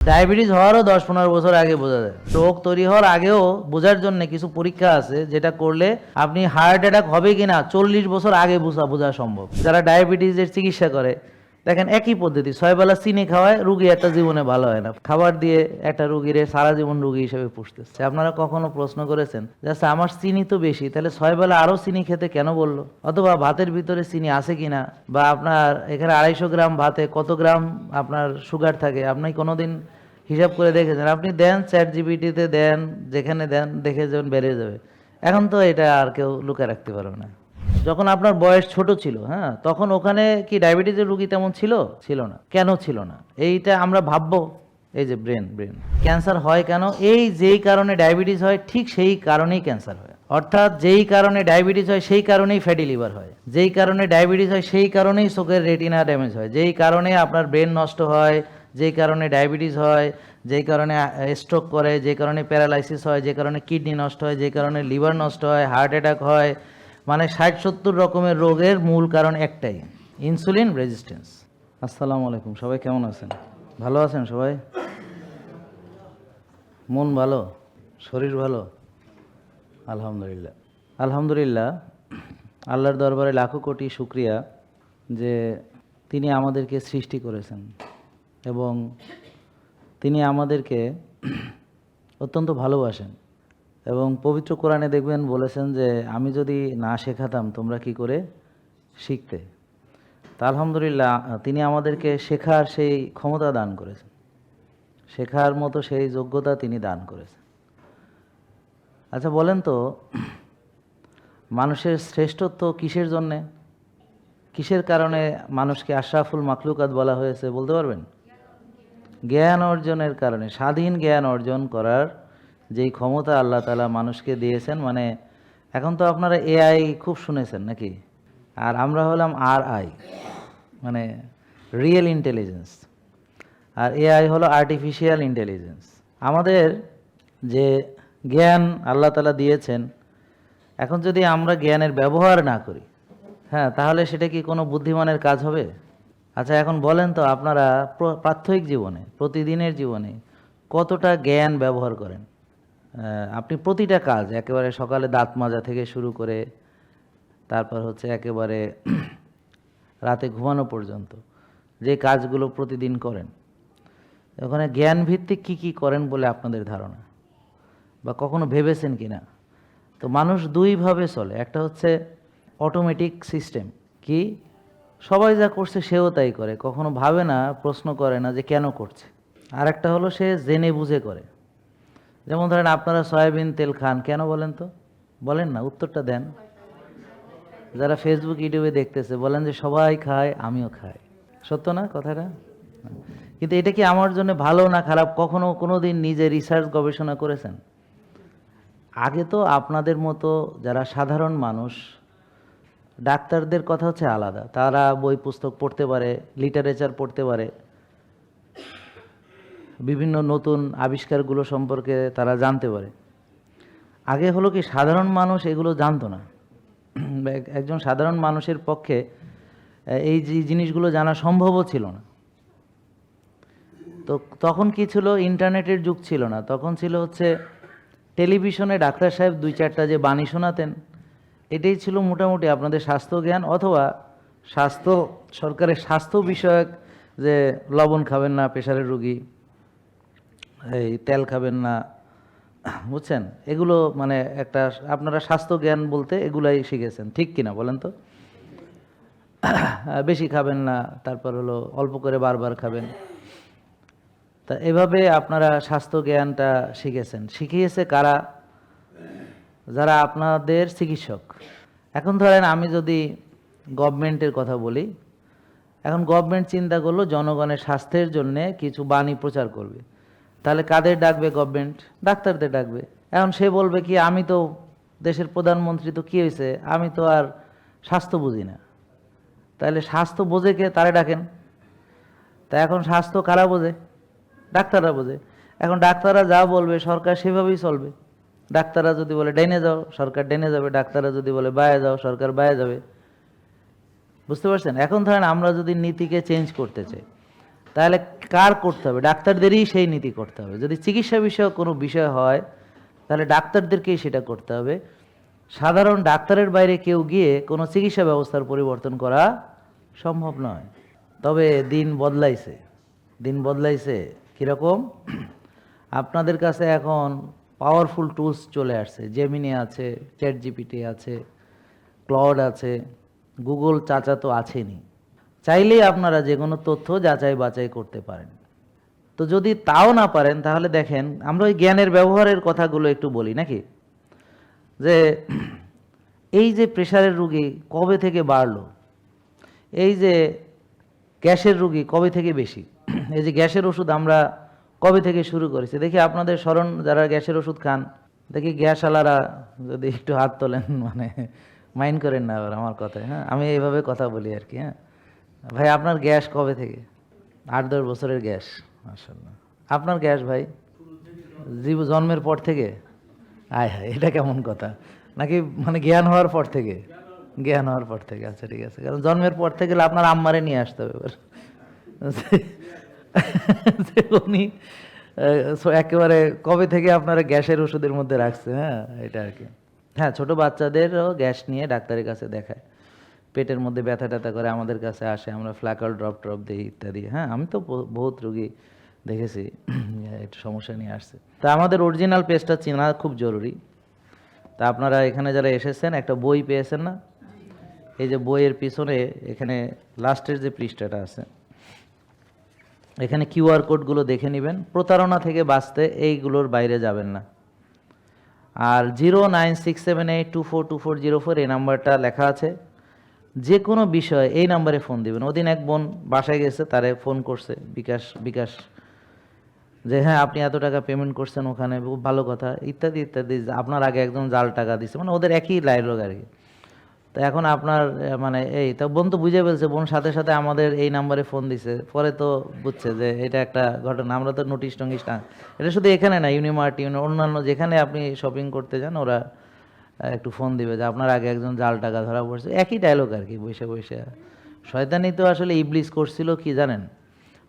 Diabetes হওয়ারও 10-15 বছর আগে বোঝা যায়। রোগ তৈরি হওয়ার আগেও বোঝার জন্য কিছু পরীক্ষা আছে, যেটা করলে আপনি হার্ট অ্যাটাক হবে কিনা 40 বছর আগে বোঝা সম্ভব। যারা ডায়াবেটিসের চিকিৎসা করে, দেখেন একই পদ্ধতি, 6 বেলা চিনি খাওয়ায়, রুগী একটা জীবনে ভালো হয় না। খাবার দিয়ে একটা রুগীর সারা জীবন রুগী হিসেবে পুষতেছে। আপনারা কখনো প্রশ্ন করেছেন যে আচ্ছা আমার চিনি তো বেশি, তাহলে 6 বেলা আরও চিনি খেতে কেন বললো? অথবা ভাতের ভিতরে চিনি আছে কিনা, বা আপনার এখানে 250 গ্রাম ভাতে কত গ্রাম আপনার সুগার থাকে, আপনি কোনোদিন হিসাব করে দেখেছেন? আপনি দেন চ্যাটজিপিটিতে দেন, যেখানে দেন দেখে যাবেন বেড়ে যাবে। এখন তো এটা আর কেউ লুকে রাখতে পারবে না। যখন আপনার বয়স ছোট ছিল, হ্যাঁ, তখন ওখানে কি ডায়াবেটিসের রোগী তেমন ছিল? ছিল না। কেন ছিল না? এইটা আমরা ভাববো। এই যে ব্রেন ক্যান্সার হয় কেন? এই যেই কারণে ডায়াবেটিস হয় ঠিক সেই কারণেই ক্যান্সার হয়। অর্থাৎ যেই কারণে ডায়াবেটিস হয় সেই কারণেই ফ্যাটি লিভার হয়, যেই কারণে ডায়াবেটিস হয় সেই কারণেই চোখের রেটিনা ড্যামেজ হয়, যেই কারণে আপনার ব্রেন নষ্ট হয়, যেই কারণে ডায়াবেটিস হয়, যেই কারণে স্ট্রোক করে, যে কারণে প্যারালাইসিস হয়, যে কারণে কিডনি নষ্ট হয়, যে কারণে লিভার নষ্ট হয়, হার্ট অ্যাটাক হয়, মানে 60-70 রকমের রোগের মূল কারণ একটাই, ইনসুলিন রেজিস্ট্যান্স। আসসালামু আলাইকুম, সবাই কেমন আছেন? ভালো আছেন সবাই? মন ভালো, শরীর ভালো? আলহামদুলিল্লাহ। আলহামদুলিল্লাহ, আল্লাহর দরবারে লাখো কোটি শুকরিয়া যে তিনি আমাদেরকে সৃষ্টি করেছেন এবং তিনি আমাদেরকে অত্যন্ত ভালোবাসেন। এবং পবিত্র কোরআনে দেখবেন বলেছেন যে আমি যদি না শেখাতাম তোমরা কি করে শিখতে। তা আলহামদুলিল্লাহ, তিনি আমাদেরকে শেখার সেই ক্ষমতা দান করেছেন, শেখার মতো সেই যোগ্যতা তিনি দান করেছেন। আচ্ছা বলেন তো, মানুষের শ্রেষ্ঠত্ব কিসের জন্যে, কিসের কারণে মানুষকে আশরাফুল মাখলুকাত বলা হয়েছে বলতে পারবেন? জ্ঞান অর্জনের কারণে। স্বাধীন জ্ঞান অর্জন করার যেই ক্ষমতা আল্লাহ তাআলা মানুষকে দিয়েছেন, মানে এখন তো আপনারা এআই খুব শুনেছেন নাকি? আর আমরা হলাম আরআই, মানে রিয়েল ইন্টেলিজেন্স, আর এআই হলো আর্টিফিশিয়াল ইন্টেলিজেন্স। আমাদের যে জ্ঞান আল্লাহ তাআলা দিয়েছেন, এখন যদি আমরা জ্ঞানের ব্যবহার না করি, হ্যাঁ, তাহলে সেটা কি কোনো বুদ্ধিমানের কাজ হবে? আচ্ছা এখন বলেন তো, আপনারা প্রাত্যহিক জীবনে, প্রতিদিনের জীবনে কতটা জ্ঞান ব্যবহার করেন? আপনি প্রতিটা কাজ, একেবারে সকালে দাঁত মাজা থেকে শুরু করে তারপর হচ্ছে একেবারে রাতে ঘুমানো পর্যন্ত যে কাজগুলো প্রতিদিন করেন, ওখানে জ্ঞান ভিত্তিক কী কী করেন বলে আপনাদের ধারণা, বা কখনো ভেবেছেন কি না? তো মানুষ দুইভাবে চলে, একটা হচ্ছে অটোমেটিক সিস্টেম, কি সবাই যা করছে সেও তাই করে, কখনো ভাবে না, প্রশ্ন করে না যে কেন করছে। আর একটা হলো সে জেনে বুঝে করে। যেমন ধরেন আপনারা সয়াবিন তেল খান কেন বলেন তো? বলেন না, উত্তরটা দেন। যারা ফেসবুক ইউটিউবে দেখতেছে বলেন যে সবাই খায়, আমিও খাই। সত্য না কথাটা? কিন্তু এটা কি আমার জন্য ভালো না খারাপ, কখনো কোনো দিন নিজে রিসার্চ গবেষণা করেছেন? আগে তো আপনাদের মতো যারা সাধারণ মানুষ, ডাক্তারদের কথা হচ্ছে আলাদা, তারা বই পুস্তক পড়তে পারে, লিটারেচার পড়তে পারে, বিভিন্ন নতুন আবিষ্কারগুলো সম্পর্কে তারা জানতে পারে। আগে হলো কি সাধারণ মানুষ এগুলো জানতো না। একজন সাধারণ মানুষের পক্ষে এই যে জিনিসগুলো জানা সম্ভবও ছিল না। তো তখন কি ছিল? ইন্টারনেটের যুগ ছিল না, তখন ছিল হচ্ছে টেলিভিশনে ডাক্তার সাহেব 2-4টা যে বাণী শোনাতেন, এটাই ছিল মোটামুটি আপনাদের স্বাস্থ্য জ্ঞান। অথবা স্বাস্থ্য, সরকারের স্বাস্থ্য বিষয়ক, যে লবণ খাবেন না প্রেশারের রুগী, এই তেল খাবেন না, বুঝছেন, এগুলো মানে একটা আপনারা স্বাস্থ্য জ্ঞান বলতে এগুলাই শিখেছেন, ঠিক কিনা বলেন তো? বেশি খাবেন না, তারপর হলো অল্প করে বারবার খাবেন। তা এভাবে আপনারা স্বাস্থ্য জ্ঞানটা শিখেছেন। শিখিয়েছে কারা? যারা আপনাদের চিকিৎসক। এখন ধরেন আমি যদি গভর্নমেন্টের কথা বলি, এখন গভর্নমেন্ট চিন্তা করলো জনগণের স্বাস্থ্যের জন্য কিছু বাণী প্রচার করবে, তাহলে কাদের ডাকবে গভর্নমেন্ট? ডাক্তারদের ডাকবে। এখন সে বলবে কি, আমি তো দেশের প্রধানমন্ত্রী, তো কী হয়েছে, আমি তো আর স্বাস্থ্য বুঝি না। তাহলে স্বাস্থ্য বোঝে কে? তারে ডাকেন। তা এখন স্বাস্থ্য কারা বোঝে? ডাক্তাররা বোঝে। এখন ডাক্তাররা যা বলবে সরকার সেভাবেই চলবে। ডাক্তাররা যদি বলে ডাইনে যাও, সরকার ডাইনে যাবে। ডাক্তাররা যদি বলে বায়ে যাও, সরকার বায়ে যাবে। বুঝতে পারছেন? এখন ধরেন আমরা যদি নীতিকে চেঞ্জ করতে চাই, তাহলে কার করতে হবে? ডাক্তারদেরই সেই নীতি করতে হবে। যদি চিকিৎসা বিষয়ক কোনো বিষয় হয় তাহলে ডাক্তারদেরকেই সেটা করতে হবে। সাধারণ ডাক্তারের বাইরে কেউ গিয়ে কোনো চিকিৎসা ব্যবস্থার পরিবর্তন করা সম্ভব নয়। তবে দিন বদলাইছে, দিন বদলাইছে কীরকম? আপনাদের কাছে এখন পাওয়ারফুল টুলস চলে আসছে। জেমিনি আছে, চ্যাট জিপিটি আছে, ক্লড আছে, গুগল চাচা তো আছেনই। চাইলেই আপনারা যে কোনো তথ্য যাচাই বাছাই করতে পারেন। তো যদি তাও না পারেন তাহলে দেখেন, আমরা ওই জ্ঞানের ব্যবহারের কথাগুলো একটু বলি নাকি? যে এই যে প্রেশারের রুগী কবে থেকে বাড়লো, এই যে গ্যাসের রুগী কবে থেকে বেশি, এই যে গ্যাসের ওষুধ আমরা কবে থেকে শুরু করেছি দেখি। আপনাদের স্মরণ যারা গ্যাসের ওষুধ খান দেখি, গ্যাসওয়ালারা যদি একটু হাত তোলেন, মানে মাইন্ড করেন না আবার আমার কথায়। হ্যাঁ, আমি এইভাবে কথা বলি আর কি। হ্যাঁ ভাই, আপনার গ্যাস কবে থেকে? 8-10 বছরের গ্যাস, মাশাআল্লাহ। আপনার গ্যাস ভাই জন্মের পর থেকে? আয় হায়, এটা কেমন কথা? নাকি মানে জ্ঞান হওয়ার পর থেকে? জ্ঞান হওয়ার পর থেকে, আচ্ছা ঠিক আছে। কারণ জন্মের পর থেকে আপনার আম্মারে নিয়ে আসতে হবে এবার। উনি একেবারে কবে থেকে আপনারা গ্যাসের ওষুধের মধ্যে রাখছে? হ্যাঁ, এটা আর কি। হ্যাঁ, ছোট বাচ্চাদেরও গ্যাস নিয়ে ডাক্তারের কাছে দেখায়, পেটের মধ্যে ব্যথা ট্যাথা করে আমাদের কাছে আসে, আমরা ফ্ল্যাকাল ড্রপ ট্রপ দিই ইত্যাদি। হ্যাঁ, আমি তো বহুত রুগী দেখেছি একটু সমস্যা নিয়ে আসছে। তা আমাদের অরিজিনাল পেজটা চেনা খুব জরুরি। তা আপনারা এখানে যারা এসেছেন একটা বই পেয়েছেন না? এই যে বইয়ের পিছনে এখানে লাস্টের যে পৃষ্ঠাটা আছে, এখানে কিউআর কোডগুলো দেখে নেবেন। প্রতারণা থেকে বাঁচতে এইগুলোর বাইরে যাবেন না। আর 09678242404 এই নাম্বারটা লেখা আছে। যে কোনো বিষয় এই নাম্বারে ফোন দিবেন। ওদিন এক বোন বাসায় গেছে, তারে ফোন করছে বিকাশ, যে হ্যাঁ আপনি এত টাকা পেমেন্ট করছেন ওখানে, ভালো কথা, ইত্যাদি ইত্যাদি। আপনার আগে একজন জাল টাকা দিচ্ছে, মানে ওদের একই লাইন আর কি। তো এখন আপনার মানে তা বোন তো বুঝে ফেলছে, বোন সাথে সাথে আমাদের এই নাম্বারে ফোন দিছে। পরে তো বুঝছে যে এটা একটা ঘটনা। আমরা তো নোটিশ টোটিশ, এটা শুধু এখানে না, ইউনিমার্ট অন্যান্য যেখানে আপনি শপিং করতে যান ওরা একটু ফোন দিবে যে আপনার আগে একজন জাল টাকা ধরা পড়ছে। একই ডায়লগ আর কি, বসে বসে। শয়তানি তো আসলে ইবলিস করছিল কি জানেন?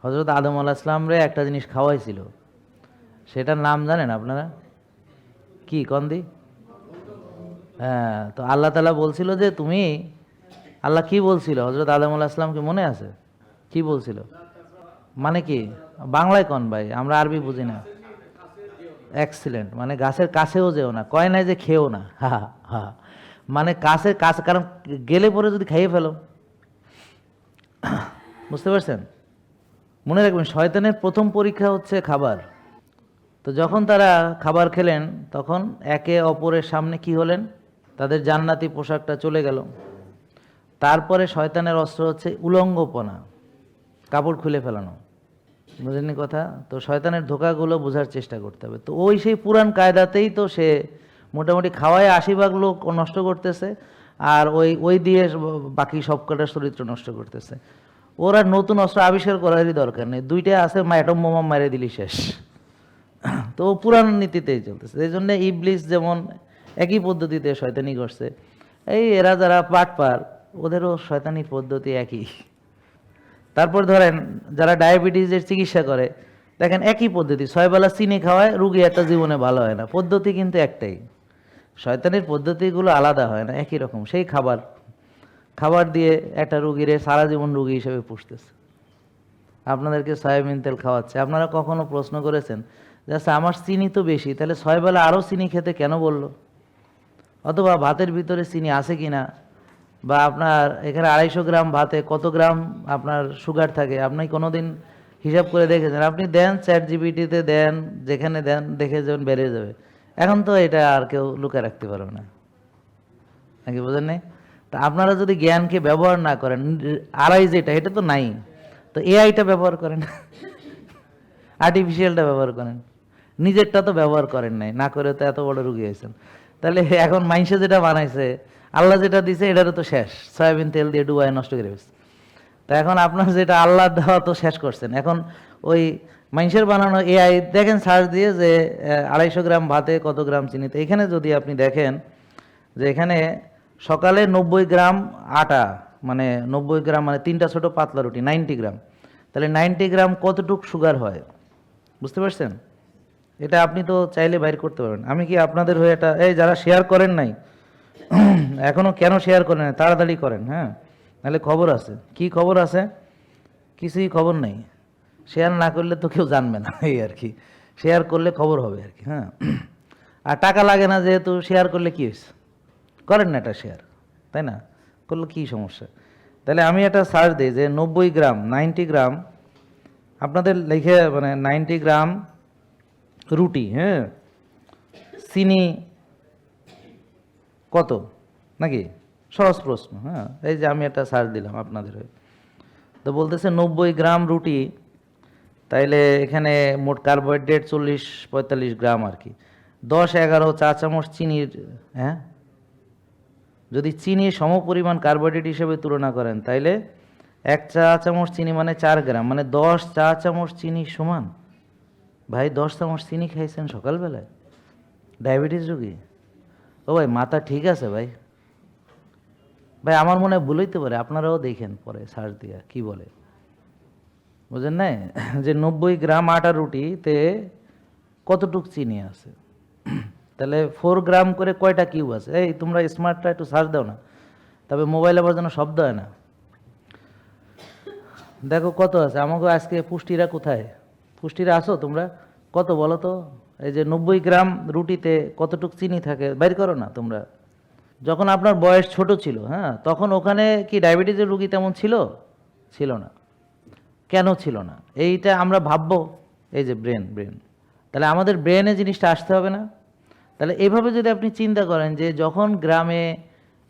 হযরত আদম আলাইহিস সালামরে একটা জিনিস খাওয়াইছিল, সেটার নাম জানেন আপনারা? কি কন্দি? হ্যাঁ, তো আল্লাহ তাআলা বলছিল যে তুমি, আল্লাহ কি বলছিল হযরত আদম আলাইহিস সালামকে মনে আছে? কি বলছিল? মানে কি বাংলায় কোন ভাই, আমরা আরবি বুঝি না। এক্সিলেন্ট, মানে গাছের কাছেও যেও না, কয় নাই যে খেও না। হা হা, মানে কাছে, কারণ গেলে পরে যদি খাইয়ে ফেলো। বুঝতে পারছেন? মনে রাখবেন, শয়তানের প্রথম পরীক্ষা হচ্ছে খাবার। তো যখন তারা খাবার খেলেন তখন একে অপরের সামনে কি হলেন? তাদের জান্নাতি পোশাকটা চলে গেল। তারপরে শয়তানের অস্ত্র হচ্ছে উলঙ্গপনা, কাপড় খুলে ফেলানো। বুঝলেন কথা? তো শয়তানের ধোকাগুলো বোঝার চেষ্টা করতে হবে। তো ওই সেই পুরান কায়দাতেই তো সে মোটামুটি খাওয়ায় 80 ভাগ লোক নষ্ট করতেছে, আর ওই দিয়ে বাকি সব কটার চরিত্র নষ্ট করতেছে। ওরা নতুন অস্ত্র আবিষ্কার করারই দরকার নেই, দুইটা আছে, অ্যাটম বোমা মেরে দিলি শেষ। তো পুরান নীতিতেই চলতেছে। এই জন্য ইবলিস যেমন একই পদ্ধতিতে শয়তানি করছে, এরা যারা পাটপার ওদেরও শয়তানি পদ্ধতি একই। তারপর ধরেন যারা ডায়াবেটিসের চিকিৎসা করে, দেখেন একই পদ্ধতি, 6 বেলা চিনি খাওয়ায়, রুগী একটা জীবনে ভালো হয় না। পদ্ধতি কিন্তু একটাই। শয়তানের পদ্ধতিগুলো আলাদা হয় না, একই রকম। সেই খাবার দিয়ে একটা রুগীরে সারা জীবন রুগী হিসেবে পুষতেছে। আপনাদেরকে সয়াবিন তেল খাওয়াচ্ছে। আপনারা কখনো প্রশ্ন করেছেন যে আচ্ছা আমার চিনি তো বেশি, তাহলে 6 বেলা আরও চিনি খেতে কেন বললো? অথবা ভাতের ভিতরে চিনি আছে কি না, বা আপনার এখানে 250 গ্রাম ভাতে কত গ্রাম আপনার সুগার থাকে, আপনি কোনোদিন হিসাব করে দেখেছেন? আপনি দেন চ্যাট জিপিটিতে, দেন যেখানে দেন, দেখে যাবেন বেড়ে যাবে। এখন তো এটা আর কেউ লুকায় রাখতে পারবে না, নাকি বোঝেন নাই? তা আপনারা যদি জ্ঞানকে ব্যবহার না করেন, আড়াই যেটা এটা তো নাই, তো এআইটা ব্যবহার করেন, আর্টিফিশিয়ালটা ব্যবহার করেন, নিজেরটা তো ব্যবহার করেন নাই, না করে তো এত বড় রুগী হয়েছেন। তাহলে এখন মাইনসে যেটা বানাইছে, আল্লাহ যেটা দিছে এটারও তো শেষ, সয়াবিন তেল দিয়ে ডুবায় নষ্ট করে ফেলছে। তা এখন আপনার যেটা আল্লাহ দেওয়া তো শেষ করছেন। এখন ওই মাইনসের বানানো এআই দেখেন সার্চ দিয়ে যে 250 গ্রাম ভাতে কত গ্রাম চিনিতে। এখানে যদি আপনি দেখেন যে এখানে সকালে 90 গ্রাম আটা, মানে 90 গ্রাম, মানে 3টা ছোট পাতলা রুটি 90 গ্রাম, তাহলে 90 গ্রাম কতটুক সুগার হয় বুঝতে পারছেন? এটা আপনি তো চাইলে বাইর করতে পারবেন। আমি কি আপনাদের হয়ে এটা, এই যারা শেয়ার করেন নাই এখনো কেন শেয়ার করেন না, তাড়াতাড়ি করেন, হ্যাঁ, নাহলে খবর আছে। কি খবর আছে? কিছুই খবর নেই। শেয়ার না করলে তো কেউ জানবে না, এই আর কি। শেয়ার করলে খবর হবে আর কি, হ্যাঁ। আর টাকা লাগে না যেহেতু, শেয়ার করলে কি হয়েছে, করেন না এটা শেয়ার, তাই না? করলে কি সমস্যা? তাহলে আমি একটা সার্চ দিই যে 90 গ্রাম 90 গ্রাম আপনাদের লিখে, মানে 90 গ্রাম রুটি, হ্যাঁ, চিনি কত, নাকি সহজ প্রশ্ন, হ্যাঁ। এই যে আমি একটা সার্চ দিলাম আপনাদের হয়ে, তো বলতেছে 90 গ্রাম রুটি, তাইলে এখানে মোট কার্বোহাইড্রেট 40-45 গ্রাম আর কি। 10-11 চা চামচ চিনির, হ্যাঁ, যদি চিনি সমপরিমাণ কার্বোহাইড্রেট হিসেবে তুলনা করেন তাইলে 1 চা চামচ চিনি মানে 4 গ্রাম, মানে 10 চা চামচ চিনি সমান। ভাই 10 চামচ চিনি খাইছেন সকালবেলায়? ডায়াবেটিস রোগী? ও ভাই মাথা ঠিক আছে ভাই? ভাই আমার মনে হয় ভুল হইতে পারে, আপনারাও দেখেন পরে সার্চ দিয়া কি বলে, বুঝেন নাই? যে 90 গ্রাম আটা রুটিতে কতটুক চিনি আছে। তাহলে 4 গ্রাম করে কয়টা কিউব আছে? এই তোমরা স্মার্টটা একটু সার্চ দাও না, তবে মোবাইল আবার যেন শব্দ হয় না। দেখো কত আছে। আমাকে আজকে পুষ্টিরা কোথায়? পুষ্টিরা আসো তোমরা? কত বলো তো? এই যে 90 গ্রাম রুটিতে কতটুক চিনি থাকে বাইর করো না তোমরা। যখন আপনার বয়স ছোট ছিল, হ্যাঁ, তখন ওখানে কি ডায়াবেটিসের রুগী তেমন ছিল? ছিল না। কেন ছিল না? এইটা আমরা ভাববো, এই যে ব্রেন ব্রেন, তাহলে আমাদের ব্রেনে জিনিসটা আসতে হবে না? তাহলে এইভাবে যদি আপনি চিন্তা করেন যে যখন গ্রামে,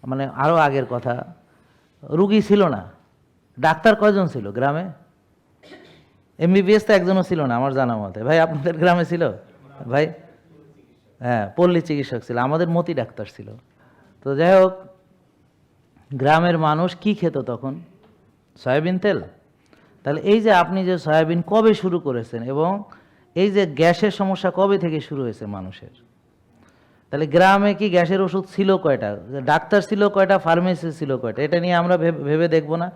মানে আরও আগের কথা, রুগী ছিল না, ডাক্তার কয়জন ছিল গ্রামে? এমবিবিএস তো একজনও ছিল না আমার জানা মতে। ভাই আপনাদের গ্রামে ছিল ভাই? হ্যাঁ, পল্লী চিকিৎসক ছিল, আমাদের মতি ডাক্তার ছিল। তো যাই হোক, গ্রামের মানুষ কি খেত তখন? সয়াবিন তেল। তাহলে এই যে আপনি যে সয়াবিন কবে শুরু করেছেন, এবং এই যে গ্যাসের সমস্যা কবে থেকে শুরু হয়েছে মানুষের, তাহলে গ্রামে কি গ্যাসের ওষুধ ছিল কয়টা, ডাক্তার ছিল কয়টা, ফার্মেসি ছিল কয়টা, এটা নিয়ে আমরা ভেবে দেখব না?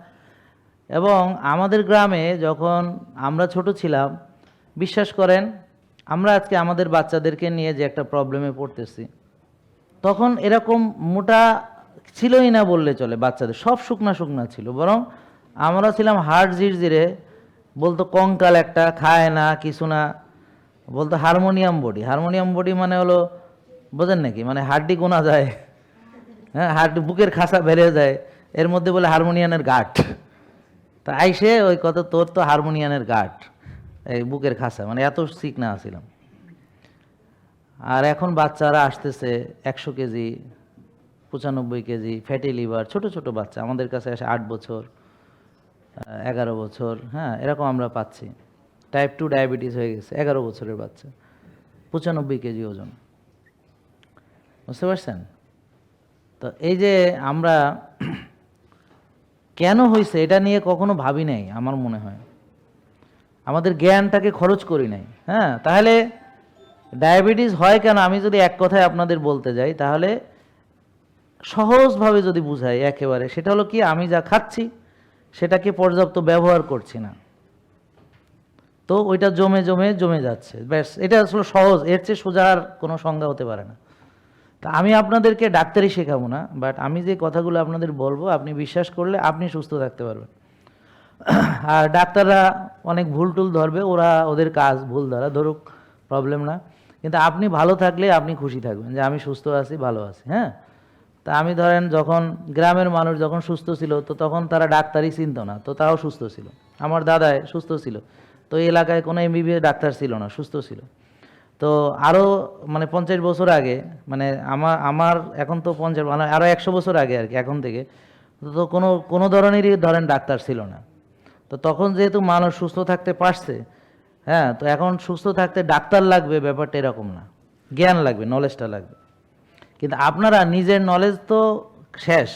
এবং আমাদের গ্রামে যখন আমরা ছোট ছিলাম, বিশ্বাস করেন, আমরা আজকে আমাদের বাচ্চাদেরকে নিয়ে যে একটা প্রবলেমে পড়তেছি, তখন এরকম মোটা ছিলই না বললে চলে। বাচ্চাদের সব শুকনা শুকনা ছিল, বরং আমরা ছিলাম হাড় জিরজিরে, বলতো কঙ্কাল একটা, খায় না কিছু না, বলতো হারমোনিয়াম বডি। হারমোনিয়াম বডি মানে হলো, বোঝেন নাকি, মানে হাড্ডি গোনা যায়, হ্যাঁ, হাড্ডি বুকের খাসা বেড়ে যায়, এর মধ্যে বলে হারমোনিয়ামের গাঁট। তা আইসে ওই কত, তোর তো হারমোনিয়ামের গাঁট, এই বুকের খাসা, মানে এত চিকনা ছিলাম। আর এখন বাচ্চারা আসতেছে 100 কেজি, 95 কেজি, ফ্যাটি লিভার, ছোট ছোট বাচ্চা আমাদের কাছে আসে 8 বছর, 11 বছর, হ্যাঁ, এরকম আমরা পাচ্ছি। টাইপ 2 ডায়াবেটিস হয়ে গেছে 11 বছরের বাচ্চা, 95 কেজি ওজন, বুঝতে পারছেন? তো এই যে আমরা কেন হয়েছে এটা নিয়ে কখনো ভাবি নাই, আমার মনে হয় আমাদের জ্ঞানটাকে খরচ করি নাই। হ্যাঁ, তাহলে ডায়াবেটিস হয় কেন, আমি যদি এক কথায় আপনাদের বলতে যাই, তাহলে সহজভাবে যদি বুঝাই একেবারে, সেটা হলো কি, আমি যা খাচ্ছি সেটাকে পর্যাপ্ত ব্যবহার করছি না, তো ওইটা জমে জমে জমে যাচ্ছে, ব্যাস। এটা আসলে সহজ, এর চেয়ে সোজা আর কোনো সংজ্ঞা হতে পারে না। তা আমি আপনাদেরকে ডাক্তারি শেখাবো না, বাট আমি যে কথাগুলো আপনাদের বলবো আপনি বিশ্বাস করলে আপনি সুস্থ থাকতে পারবেন। আর ডাক্তাররা অনেক ভুল টুল ধরবে, ওরা ওদের কাজ ভুল ধরা, ধরুক, প্রবলেম না। কিন্তু আপনি ভালো থাকলে আপনি খুশি থাকবেন যে আমি সুস্থ আছি, ভালো আছি, হ্যাঁ। তা আমি ধরেন যখন গ্রামের মানুষ যখন সুস্থ ছিল, তো তখন তারা ডাক্তারই চিনত না, তো তাও সুস্থ ছিল। আমার দাদাই সুস্থ ছিল, তো এই এলাকায় কোনো এমবিবিএস ডাক্তার ছিল না, সুস্থ ছিল। তো আরও মানে 50 বছর আগে, মানে আমার এখন তো 50, মানে আরও 100 বছর আগে আর কি, এখন থেকে, তো কোনো ধরনেরই ধরেন ডাক্তার ছিল না। তো তখন যেহেতু মানুষ সুস্থ থাকতে পারছে, হ্যাঁ, তো এখন সুস্থ থাকতে ডাক্তার লাগবে ব্যাপারটা এরকম না, জ্ঞান লাগবে, নলেজটা লাগবে। কিন্তু আপনারা নিজের নলেজ তো শেষ,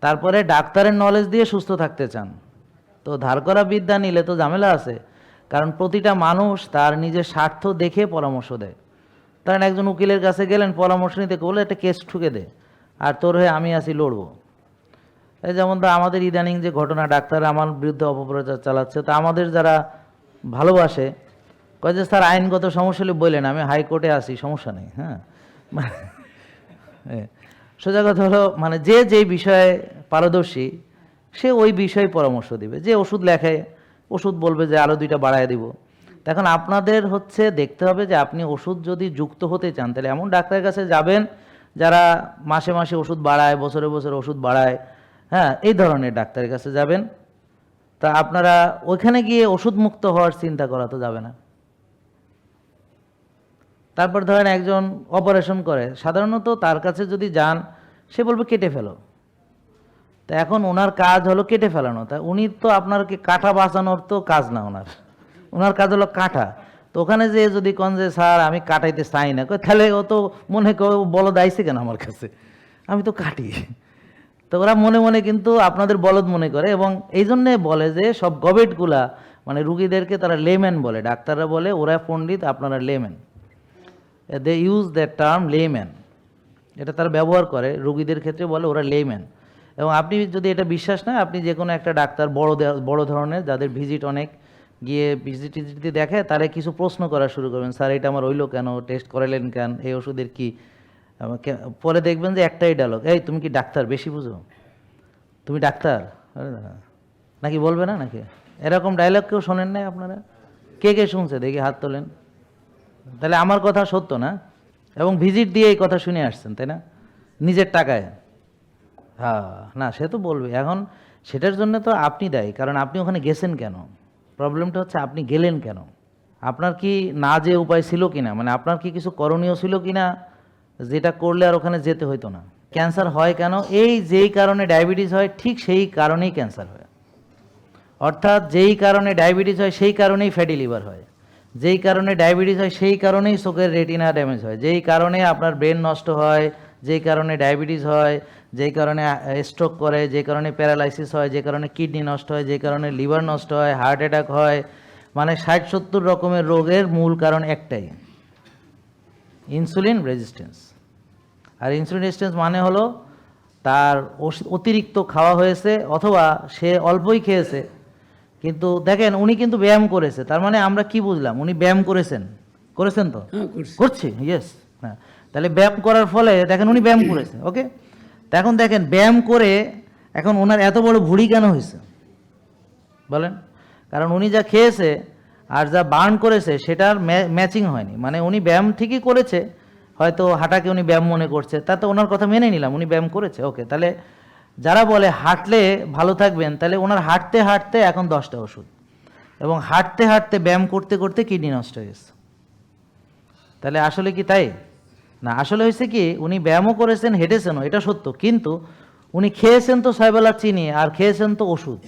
তারপরে ডাক্তারের নলেজ দিয়ে সুস্থ থাকতে চান, তো ধার করা বিদ্যা নিলে তো ঝামেলা আছে। কারণ প্রতিটা মানুষ তার নিজের স্বার্থ দেখে পরামর্শ দেয়। ধরেন একজন উকিলের কাছে গেলেন পরামর্শ নিতে, বলে একটা কেস ঠুকে দে, আর তোর হয়ে আমি আসি লড়বো। এই যেমন তো আমাদের ইদানিং যে ঘটনা, ডাক্তার আমার বিরুদ্ধে অপপ্রচার চালাচ্ছে, তো আমাদের যারা ভালোবাসে কয় যে স্যার আইনগত সমস্যা হলে বললেন, আমি হাইকোর্টে আসি, সমস্যা নেই। হ্যাঁ, সোজা কথা হলো মানে যে যেই বিষয়ে পারদর্শী সে ওই বিষয়ে পরামর্শ দিবে। যে ওষুধ লেখে ওষুধ বলবে যে আরও 2টা বাড়ায় দিব। এখন আপনাদের হচ্ছে দেখতে হবে যে আপনি ওষুধ যদি যুক্ত হতে চান তাহলে এমন ডাক্তারের কাছে যাবেন যারা মাসে মাসে ওষুধ বাড়ায়, বছরে বছরে ওষুধ বাড়ায়। হ্যাঁ, এই ধরনের ডাক্তারের কাছে যাবেন। তা আপনারা ওইখানে গিয়ে ওষুধ মুক্ত হওয়ার চিন্তা করা তো যাবে না। তারপর ধরেন একজন অপারেশন করে, সাধারণত তার কাছে যদি যান সে বলবে কেটে ফেলো। তা এখন ওনার কাজ হলো কেটে ফেলানো, তা উনি তো আপনারকে কাঁটা বাঁচানোর তো কাজ না ওনার, ওনার কাজ হলো কাঁটা। তো ওখানে যে যদি কন যে স্যার আমি কাটাইতে চাই না, তাহলে ও তো মনে করে বলদ আইছে কেন আমার কাছে, আমি তো কাটি। তো ওরা মনে মনে কিন্তু আপনাদের বলদ মনে করে, এবং এই জন্যে বলে যে সব গবেটগুলা মানে রুগীদেরকে তারা লেম্যান বলে, ডাক্তাররা বলে ওরা পণ্ডিত, আপনারা layman. They use that term layman, এটা তারা ব্যবহার করে রুগীদের ক্ষেত্রে, বলে ওরা লেম্যান। এবং আপনি যদি এটা বিশ্বাস না, আপনি যে কোনো একটা ডাক্তার বড় ধরনের যাদের ভিজিট অনেক, গিয়ে ভিজিট দেখে তারা কিছু প্রশ্ন করা শুরু করবেন, স্যার এটা আমার হইলো কেন, টেস্ট করালেন কেন, এই ওষুধের কি। পরে দেখবেন যে একটাই ডায়লগ, এই তুমি কি ডাক্তার, বেশি বুঝো, তুমি ডাক্তার নাকি, বলবে না নাকি? এরকম ডায়লগ কেউ শোনেন নাই আপনারা? কে কে শুনছে দেখি হাত তোলেন। তাহলে আমার কথা সত্য না, এবং ভিজিট দিয়ে এই কথা শুনে আসছেন, তাই না, নিজের টাকায়। হ্যাঁ, না সে তো বলবে। এখন সেটার জন্য তো আপনি দায়ী, কারণ আপনি ওখানে গেছেন কেন। প্রবলেমটা হচ্ছে আপনি গেলেন কেন, আপনার কি না যে উপায় ছিল কিনা, মানে আপনার কি কিছু করণীয় ছিল কিনা যেটা করলে আর ওখানে যেতে হইতো না। ক্যান্সার হয় কেন, এই যেই কারণে ডায়াবেটিস হয় ঠিক সেই কারণেই ক্যান্সার হয়। অর্থাৎ যেই কারণে ডায়াবেটিস হয় সেই কারণেই ফ্যাটি লিভার হয়, যেই কারণে ডায়াবেটিস হয় সেই কারণেই চোখের রেটিনা ড্যামেজ হয়, যেই কারণে আপনার ব্রেন নষ্ট হয়, যেই কারণে ডায়াবেটিস হয়, যেই কারণে স্ট্রোক করে, যে কারণে প্যারালাইসিস হয়, যে কারণে কিডনি নষ্ট হয়, যে কারণে লিভার নষ্ট হয়, হার্ট অ্যাটাক হয়, মানে 60-70 রকমের রোগের মূল কারণ একটাই, ইনসুলিন রেজিস্ট্যান্স। আর ইনসুলিন রেজিস্ট্যান্স মানে হলো তার অতিরিক্ত খাওয়া হয়েছে, অথবা সে অল্পই খেয়েছে। কিন্তু দেখেন উনি কিন্তু ব্যায়াম করেছে, তার মানে আমরা কি বুঝলাম, উনি ব্যায়াম করেছেন, করেছেন তো, করছে, ইয়েস। হ্যাঁ, তাহলে ব্যায়াম করার ফলে দেখেন উনি ব্যায়াম করেছে, ওকে। তা এখন দেখেন ব্যায়াম করে এখন ওনার এত বড় ভুঁড়ি কেন হয়েছে বলেন? কারণ উনি যা খেয়েছে আর যা বার্ন করেছে সেটার ম্যাচিং হয়নি। মানে উনি ব্যায়াম ঠিকই করেছে, হয়তো হাঁটাকে উনি ব্যায়াম মনে করছে, তা তো ওনার কথা মেনে নিলাম, উনি ব্যায়াম করেছে, ওকে। তাহলে যারা বলে হাঁটলে ভালো থাকবেন, তাহলে ওনার হাঁটতে হাঁটতে এখন 10টা ওষুধ, এবং হাঁটতে হাঁটতে ব্যায়াম করতে করতে কিডনি নষ্ট হয়ে গেছে। তাহলে আসলে কি তাই না? আসলে হয়েছে কি, উনি ব্যায়ামও করেছেন, হেঁটেছেনও, এটা সত্য, কিন্তু উনি খেয়েছেন তো 6 বেলা চিনি, আর খেয়েছেন তো ওষুধ।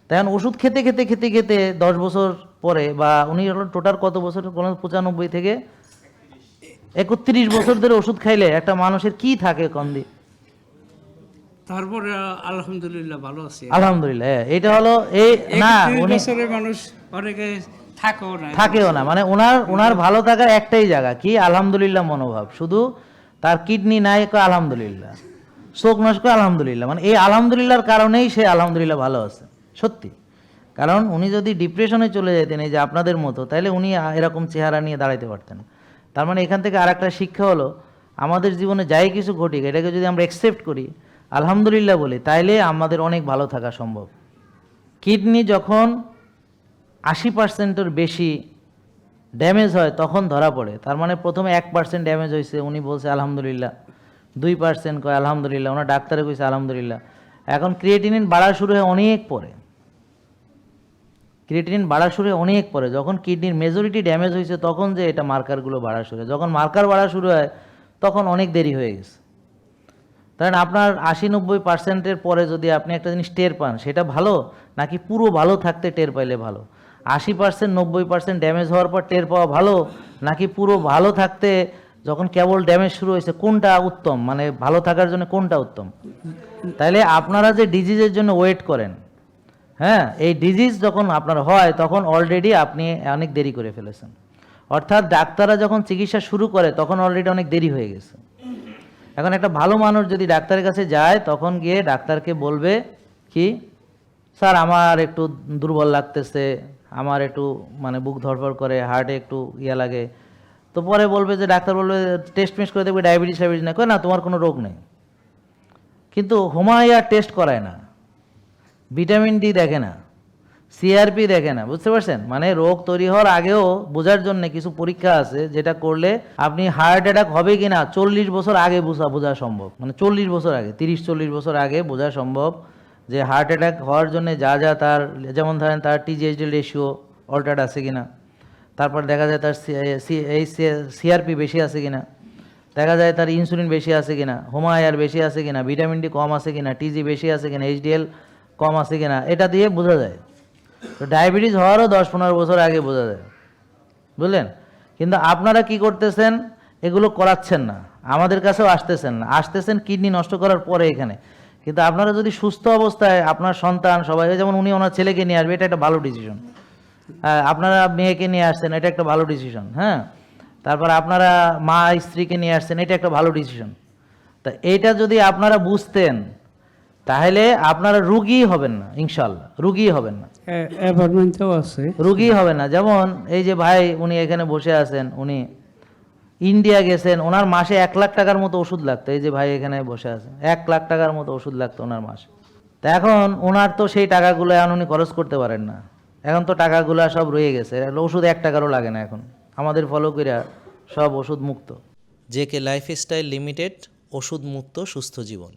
তাই ওষুধ খেতে খেতে খেতে খেতে 10 বছর পরে, বা উনি হলো টোটাল কত বছর, 95 থেকে 31 বছর ধরে ওষুধ খাইলে একটা মানুষের কি থাকে কন্দি? তারপরে আলহামদুলিল্লাহ ভালো আছে। আলহামদুলিল্লাহ, এটা হলো এই না, উনি মানুষ অনেকে থাকেও না, মানে ওনার ভালো থাকার একটাই জায়গা কি, আলহামদুলিল্লাহ মনোভাব। শুধু তার কিডনি নাই আলহামদুলিল্লাহ, চোখ নষ্ট আলহামদুলিল্লাহ, মানে এই আলহামদুলিল্লাহর কারণেই সে আলহামদুলিল্লাহ ভালো আছে সত্যি। কারণ উনি যদি ডিপ্রেশনে চলে যেতেন এই যে আপনাদের মতো, তাহলে উনি এরকম চেহারা নিয়ে দাঁড়াইতে পারতেন। তার মানে এখান থেকে আর একটা শিক্ষা হলো, আমাদের জীবনে যাই কিছু ঘটুক এটাকে যদি আমরা অ্যাকসেপ্ট করি, আলহামদুলিল্লাহ বলি, তাইলে আমাদের অনেক ভালো থাকা সম্ভব। কিডনি যখন 80%-এর বেশি ড্যামেজ হয় তখন ধরা পড়ে, তার মানে প্রথমে 1% ড্যামেজ হয়েছে, উনি বলছে আলহামদুলিল্লাহ, 2% কয় আলহামদুলিল্লাহ, ওনার ডাক্তারে কইছে আলহামদুলিল্লাহ। এখন ক্রিয়েটিনিন বাড়া শুরু হয় অনেক পরে, ক্রিয়েটিনিন বাড়া শুরু হয় অনেক পরে, যখন কিডনির মেজরিটি ড্যামেজ হয়েছে তখন যে এটা মার্কারগুলো বাড়া শুরু হয়। যখন মার্কার বাড়া শুরু হয় তখন অনেক দেরি হয়ে গেছে। কারণ আপনার 80-90%-এর পরে যদি আপনি একটা জিনিস টের পান, সেটা ভালো নাকি পুরো ভালো থাকতে টের পাইলে ভালো? 80%-90% ড্যামেজ হওয়ার পর টের পাওয়া ভালো, নাকি পুরো ভালো থাকতে যখন কেবল ড্যামেজ শুরু হয়েছে, কোনটা উত্তম, মানে ভালো থাকার জন্য কোনটা উত্তম? তাইলে আপনারা যে ডিজিজের জন্য ওয়েট করেন, হ্যাঁ, এই ডিজিজ যখন আপনার হয় তখন অলরেডি আপনি অনেক দেরি করে ফেলেছেন। অর্থাৎ ডাক্তাররা যখন চিকিৎসা শুরু করে তখন অলরেডি অনেক দেরি হয়ে গেছে। এখন একটা ভালো মানুষ যদি ডাক্তারের কাছে যায় তখন গিয়ে ডাক্তারকে বলবে কি, স্যার আমার একটু দুর্বল লাগতেছে, আমার একটু মানে বুক ধড়ফড় করে, হার্টে একটু ইয়া লাগে। তো পরে বলবে যে ডাক্তার বলবে টেস্ট মেস্ট করে দেখবে ডায়াবেটিস না, কয় না তোমার কোনো রোগ নেই। কিন্তু হোমায়া টেস্ট করায় না, ভিটামিন ডি দেখে না, সিআরপি দেখে না, বুঝতে পারছেন? মানে রোগ তৈরি হওয়ার আগেও বোঝার জন্য কিছু পরীক্ষা আছে যেটা করলে আপনি হার্ট অ্যাটাক হবে কিনা 40 বছর আগে বোঝা সম্ভব। মানে 40 বছর আগে, 30-40 বছর আগে বোঝা সম্ভব যে হার্ট অ্যাটাক হওয়ার জন্য যা যা তার, যেমন ধরেন তার টিজিএইচডি রেশিও অল্টার্ড আছে কিনা, তারপর দেখা যায় তার সিআরপি বেশি আছে কিনা, দেখা যায় তার ইনসুলিন বেশি আছে কিনা, হোমায়ার বেশি আছে কিনা, ভিটামিন ডি কম আছে কিনা, টিজি বেশি আছে কিনা, এইচডিএল কম আছে কিনা, এটা দিয়ে বোঝা যায়। তো ডায়াবেটিস হওয়ারও 10-15 বছর আগে বোঝা যায়, বুঝলেন? কিন্তু আপনারা কি করতেছেন, এগুলো করাচ্ছেন না, আমাদের কাছেও আসতেছেন কিডনি নষ্ট করার পরে এখানে। কিন্তু আপনারা যদি সুস্থ অবস্থায় আপনার সন্তান সবাই, যেমন উনি ওনার ছেলেকে নিয়ে আসবে, এটা একটা ভালো ডিসিশন। আপনারা মেয়েকে নিয়ে আসছেন, এটা একটা ভালো ডিসিশন। হ্যাঁ, তারপর আপনারা মা স্ত্রীকে নিয়ে আসছেন, এটা একটা ভালো ডিসিশন। তা এইটা যদি আপনারা বুঝতেন তাহলে আপনারা রুগী হবেন না, ইনশাল্লাহ রুগী হবেন না, অ্যাপার্টমেন্টেও আছে। রুগী হবেন না। যেমন এই যে ভাই উনি এখানে বসে আছেন, উনি ইন্ডিয়া গেছেন, ওনার মাসে 1 লাখ টাকার মতো ওষুধ লাগতো। এই যে ভাই এখানে বসে আছে, 1 লাখ টাকার মতো ওষুধ লাগতো ওনার মাসে। তা এখন ওনার তো সেই টাকাগুলো এখন উনি খরচ করতে পারেন না, এখন তো টাকাগুলো সব রয়ে গেছে, ওষুধ 1 টাকারও লাগে না এখন। আমাদের ফলো করে সব ওষুধ মুক্ত। জেকে লাইফস্টাইল লিমিটেড, ওষুধ মুক্ত সুস্থ জীবন।